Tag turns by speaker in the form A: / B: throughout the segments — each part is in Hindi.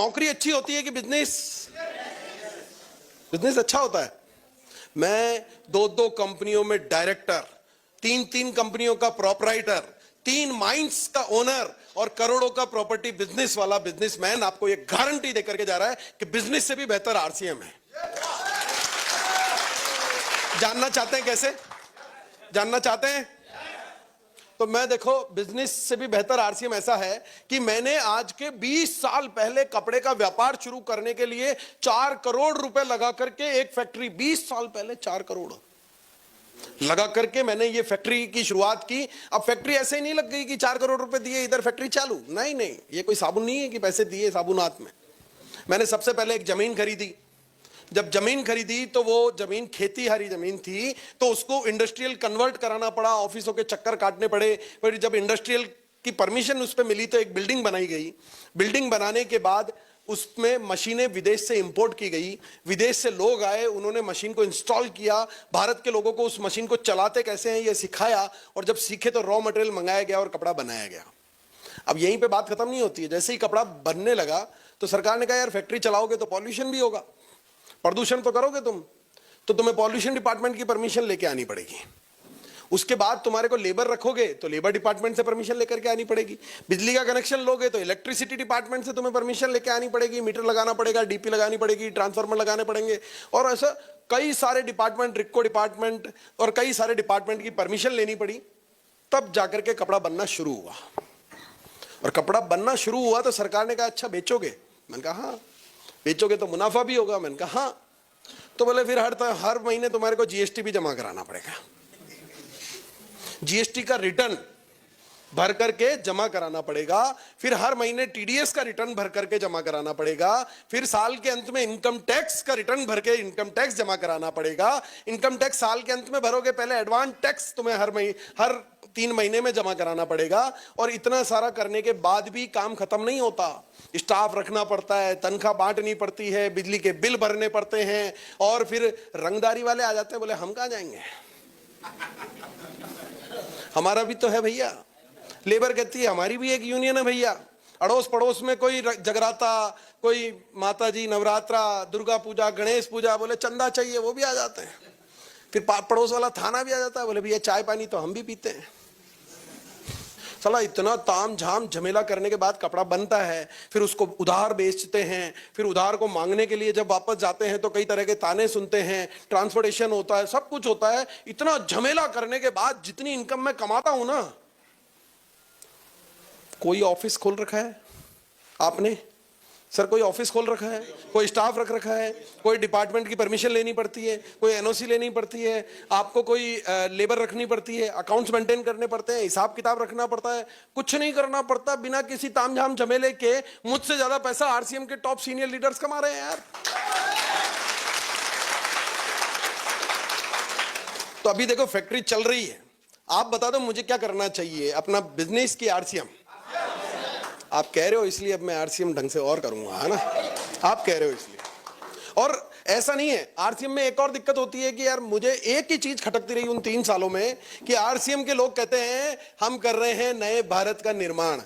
A: नौकरी अच्छी होती है कि बिजनेस? बिजनेस अच्छा होता है। मैं दो दो कंपनियों में डायरेक्टर, तीन तीन कंपनियों का प्रोपराइटर, 3 माइंस का ओनर और करोड़ों का प्रॉपर्टी बिजनेस वाला बिजनेसमैन आपको यह गारंटी देकर के जा रहा है कि बिजनेस से भी बेहतर आरसीएम है। जानना चाहते हैं कैसे? जानना चाहते हैं? तो मैं देखो, बिजनेस से भी बेहतर आरसीएम ऐसा है कि मैंने आज के 20 साल पहले कपड़े का व्यापार शुरू करने के लिए 4 करोड़ रुपए लगा करके एक फैक्ट्री, 20 साल पहले 4 करोड़ लगा करके मैंने ये फैक्ट्री की शुरुआत की। अब फैक्ट्री ऐसे ही नहीं लग गई कि 4 करोड़ रुपए दिए इधर फैक्ट्री चालू, नहीं नहीं, ये कोई साबुन नहीं है कि पैसे दिए साबुनात में। मैंने सबसे पहले एक जमीन खरीदी। जब जमीन खरीदी तो वो जमीन खेती हरी जमीन थी, तो उसको इंडस्ट्रियल कन्वर्ट कराना पड़ा, ऑफिसों के चक्कर काटने पड़े। फिर जब इंडस्ट्रियल की परमिशन उस पर मिली तो एक बिल्डिंग बनाई गई। बिल्डिंग बनाने के बाद उसमें मशीनें विदेश से इंपोर्ट की गई, विदेश से लोग आए, उन्होंने मशीन को इंस्टॉल किया, भारत के लोगों को उस मशीन को चलाते कैसे हैं ये सिखाया, और जब सीखे तो रॉ मटेरियल मंगाया गया और कपड़ा बनाया गया। अब यहीं पे बात खत्म नहीं होती है। जैसे ही कपड़ा बनने लगा तो सरकार ने कहा यार फैक्ट्री चलाओगे तो पॉल्यूशन भी होगा, प्रदूषण तो करोगे तुम, तो तुम्हें पॉल्यूशन डिपार्टमेंट की परमिशन लेके आनी पड़ेगी। उसके बाद तुम्हारे को लेबर रखोगे तो लेबर डिपार्टमेंट से परमिशन लेकर के आनी पड़ेगी। बिजली का कनेक्शन लोगे तो इलेक्ट्रिसिटी डिपार्टमेंट से तुम्हें परमिशन लेके आनी पड़ेगी। मीटर लगाना पड़ेगा, डीपी लगानी पड़ेगी, ट्रांसफार्मर लगाने पड़ेंगे, और ऐसा कई सारे डिपार्टमेंट, रिक्को डिपार्टमेंट और कई सारे डिपार्टमेंट की परमिशन लेनी पड़ी। तब जाकर के कपड़ा बनना शुरू हुआ। और कपड़ा बनना शुरू हुआ तो सरकार ने कहा अच्छा बेचोगे? मैंने कहा हाँ। बेचोगे तो मुनाफा भी होगा? मैंने कहा हाँ। तो बोले फिर हर महीने तुम्हारे को जीएसटी भी जमा कराना पड़ेगा, जीएसटी का रिटर्न भर करके जमा कराना पड़ेगा, फिर हर महीने टीडीएस का रिटर्न भर करके जमा कराना पड़ेगा, फिर साल के अंत में इनकम टैक्स का रिटर्न भर के इनकम टैक्स जमा कराना पड़ेगा। इनकम टैक्स साल के अंत में भरोगे, पहले एडवांस टैक्स तुम्हें हर 3 महीने में जमा कराना पड़ेगा। और इतना सारा करने के बाद भी काम खत्म नहीं होता, स्टाफ रखना पड़ता है, तनख्वाह बांटनी पड़ती है, बिजली के बिल भरने पड़ते हैं, और फिर रंगदारी वाले आ जाते हैं, बोले हम कहां जाएंगे, हमारा भी तो है भैया। लेबर कहती है हमारी भी एक यूनियन है भैया। अड़ोस पड़ोस में कोई जगराता, कोई माताजी नवरात्रा, दुर्गा पूजा, गणेश पूजा, बोले चंदा चाहिए, वो भी आ जाते हैं। फिर पड़ोस वाला थाना भी आ जाता है, बोले भैया चाय पानी तो हम भी पीते हैं। साला इतना ताम झाम झमेला करने के बाद कपड़ा बनता है, फिर उसको उधार बेचते हैं, फिर उधार को मांगने के लिए जब वापस जाते हैं तो कई तरह के ताने सुनते हैं, ट्रांसपोर्टेशन होता है, सब कुछ होता है। इतना झमेला करने के बाद जितनी इनकम मैं कमाता हूं ना, कोई ऑफिस खोल रखा है आपने? सर कोई ऑफिस खोल रखा है, कोई स्टाफ रख रखा है, कोई डिपार्टमेंट की परमिशन लेनी पड़ती है, कोई एनओसी लेनी पड़ती है, आपको कोई लेबर रखनी पड़ती है, अकाउंट्स मेंटेन करने पड़ते हैं, हिसाब किताब रखना पड़ता है। कुछ नहीं करना पड़ता, बिना किसी तामझाम झमेले के मुझसे ज्यादा पैसा आरसीएम के टॉप सीनियर लीडर्स कमा रहे हैं यार। तो अभी देखो फैक्ट्री चल रही है, आप बता दो मुझे क्या करना चाहिए अपना बिजनेस की आरसीएम? आप कह रहे हो इसलिए अब मैं आरसीएम ढंग से और करूंगा, है ना? आप कह रहे हो इसलिए। और ऐसा नहीं है, आरसीएम में एक और दिक्कत होती है कि यार मुझे एक ही चीज खटकती रही उन 3 सालों में कि आरसीएम के लोग कहते हैं हम कर रहे हैं नए भारत का निर्माण।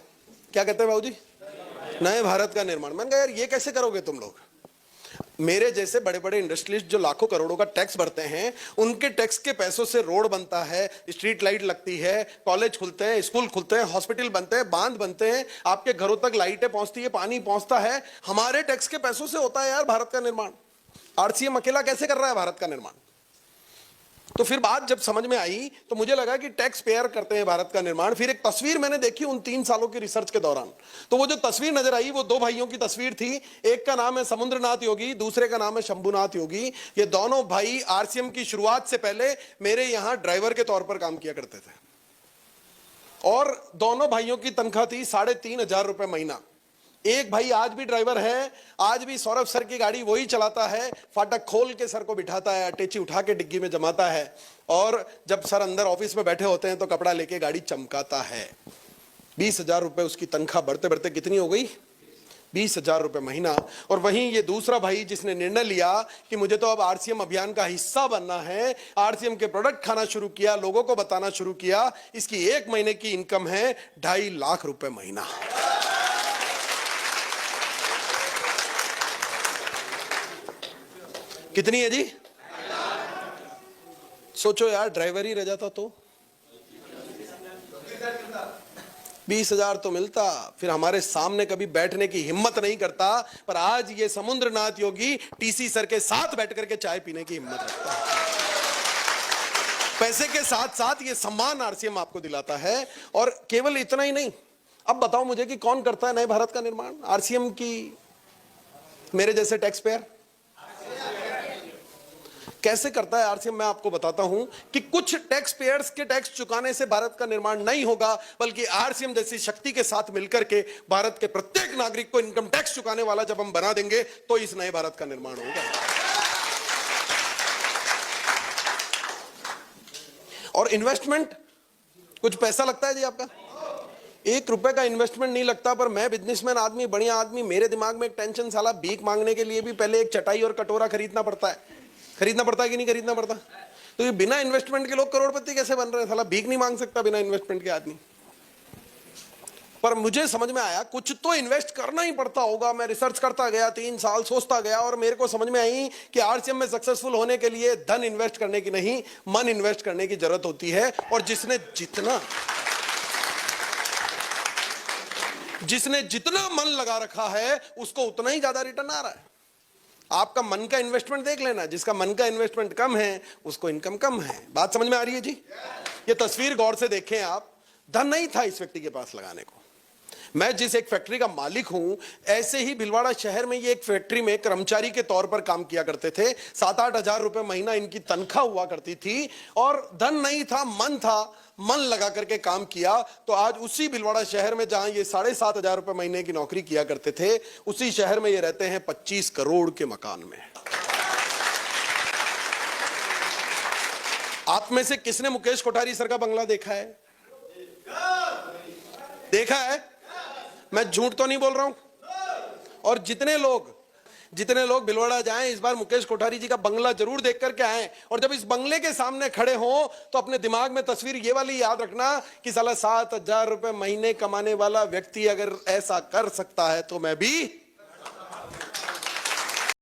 A: क्या कहते हैं बाबूजी? नए भारत का निर्माण। मैंने कहा यार ये कैसे करोगे तुम लोग? मेरे जैसे बड़े बड़े इंडस्ट्रियलिस्ट जो लाखों करोड़ों का टैक्स भरते हैं, उनके टैक्स के पैसों से रोड बनता है, स्ट्रीट लाइट लगती है, कॉलेज खुलते हैं, स्कूल खुलते हैं, हॉस्पिटल बनते हैं, बांध बनते हैं, आपके घरों तक लाइटें पहुंचती है, पानी पहुंचता है। हमारे टैक्स के पैसों से होता है यार भारत का निर्माण। आरसीएम अकेला कैसे कर रहा है भारत का निर्माण? तो फिर बात जब समझ में आई तो मुझे लगा कि टैक्स पेयर करते हैं भारत का निर्माण। फिर एक तस्वीर मैंने देखी उन 3 सालों की रिसर्च के दौरान, तो वो जो तस्वीर नजर आई वो 2 भाइयों की तस्वीर थी। एक का नाम है समुद्रनाथ योगी, दूसरे का नाम है शंभुनाथ योगी। ये दोनों भाई आरसीएम की शुरुआत से पहले मेरे यहां ड्राइवर के तौर पर काम किया करते थे, और दोनों भाइयों की तनख्वाह थी 3,500 रुपए महीना। एक भाई आज भी ड्राइवर है, आज भी सौरभ सर की गाड़ी वही चलाता है, फाटक खोल के सर को बिठाता है, अटैची उठा के डिग्गी में जमाता है, और जब सर अंदर ऑफिस में बैठे होते हैं तो कपड़ा लेके गाड़ी चमकाता है। 20,000 रुपए उसकी तनख्वाह बढ़ते बढ़ते कितनी हो गई? 20,000 रुपए महीना। और वहीं ये दूसरा भाई जिसने निर्णय लिया कि मुझे तो अब आरसीएम अभियान का हिस्सा बनना है, आरसीएम के प्रोडक्ट खाना शुरू किया, लोगों को बताना शुरू किया। इसकी 1 महीने की इनकम है 2.5 लाख रुपए महीना। कितनी है जी? सोचो यार, ड्राइवर ही रह जाता तो 20,000 तो मिलता, फिर हमारे सामने कभी बैठने की हिम्मत नहीं करता। पर आज ये समुद्रनाथ योगी टीसी सर के साथ बैठ करके चाय पीने की हिम्मत रखता है। पैसे के साथ साथ ये सम्मान आरसीएम आपको दिलाता है। और केवल इतना ही नहीं, अब बताओ मुझे कि कौन करता है नए भारत का निर्माण? आरसीएम की मेरे जैसे टैक्स पेयर कैसे करता है आरसीएम? मैं आपको बताता हूं कि कुछ टैक्स पेयर्स के टैक्स चुकाने से भारत का निर्माण नहीं होगा, बल्कि आरसीएम जैसी शक्ति के साथ मिलकर के भारत के प्रत्येक नागरिक को इनकम टैक्स चुकाने वाला जब हम बना देंगे तो इस नए भारत का निर्माण होगा। और इन्वेस्टमेंट, कुछ पैसा लगता है जी आपका? 1 रुपए का इन्वेस्टमेंट नहीं लगता। पर मैं बिजनेसमैन आदमी, बढ़िया आदमी, मेरे दिमाग में एक टेंशन, साला भीख मांगने के लिए भी पहले एक चटाई और कटोरा खरीदना पड़ता है। खरीदना पड़ता है कि नहीं खरीदना पड़ता? तो ये बिना इन्वेस्टमेंट के लोग करोड़पति कैसे बन रहे हैं? साला भीख नहीं मांग सकता बिना इन्वेस्टमेंट के आदमी। पर मुझे समझ में आया कुछ तो इन्वेस्ट करना ही पड़ता होगा। मैं रिसर्च करता गया, 3 साल सोचता गया, और मेरे को समझ में आई कि आरसीएम में सक्सेसफुल होने के लिए धन इन्वेस्ट करने की नहीं, मन इन्वेस्ट करने की जरूरत होती है। और जिसने जितना मन लगा रखा है उसको उतना ही ज्यादा रिटर्न आ रहा है। आपका मन का इन्वेस्टमेंट देख लेना, जिसका मन का इन्वेस्टमेंट कम है उसको इनकम कम है। बात समझ में आ रही है जी? ये तस्वीर गौर से देखें आप। धन नहीं था इस व्यक्ति के पास लगाने को। मैं जिस एक फैक्ट्री का मालिक हूं, ऐसे ही भीलवाड़ा शहर में ये एक फैक्ट्री में कर्मचारी के तौर पर काम किया करते थे। 7-8 हजार रुपए महीना इनकी तनख्वाह हुआ करती थी। और धन नहीं था, मन था, मन लगा करके काम किया। तो आज उसी भीलवाड़ा शहर में जहां ये 7,500 रुपए महीने की नौकरी किया करते थे, उसी शहर में ये रहते हैं 25 करोड़ के मकान में। आप में से किसने मुकेश कोठारी सर का बंगला देखा है? देखा है? मैं झूठ तो नहीं बोल रहा हूं। और जितने लोग भीलवाड़ा जाएं, इस बार मुकेश कोठारी जी का बंगला जरूर देख करके आएं। और जब इस बंगले के सामने खड़े हों तो अपने दिमाग में तस्वीर ये वाली याद रखना कि साला 7,000 रुपए महीने कमाने वाला व्यक्ति अगर ऐसा कर सकता है तो मैं भी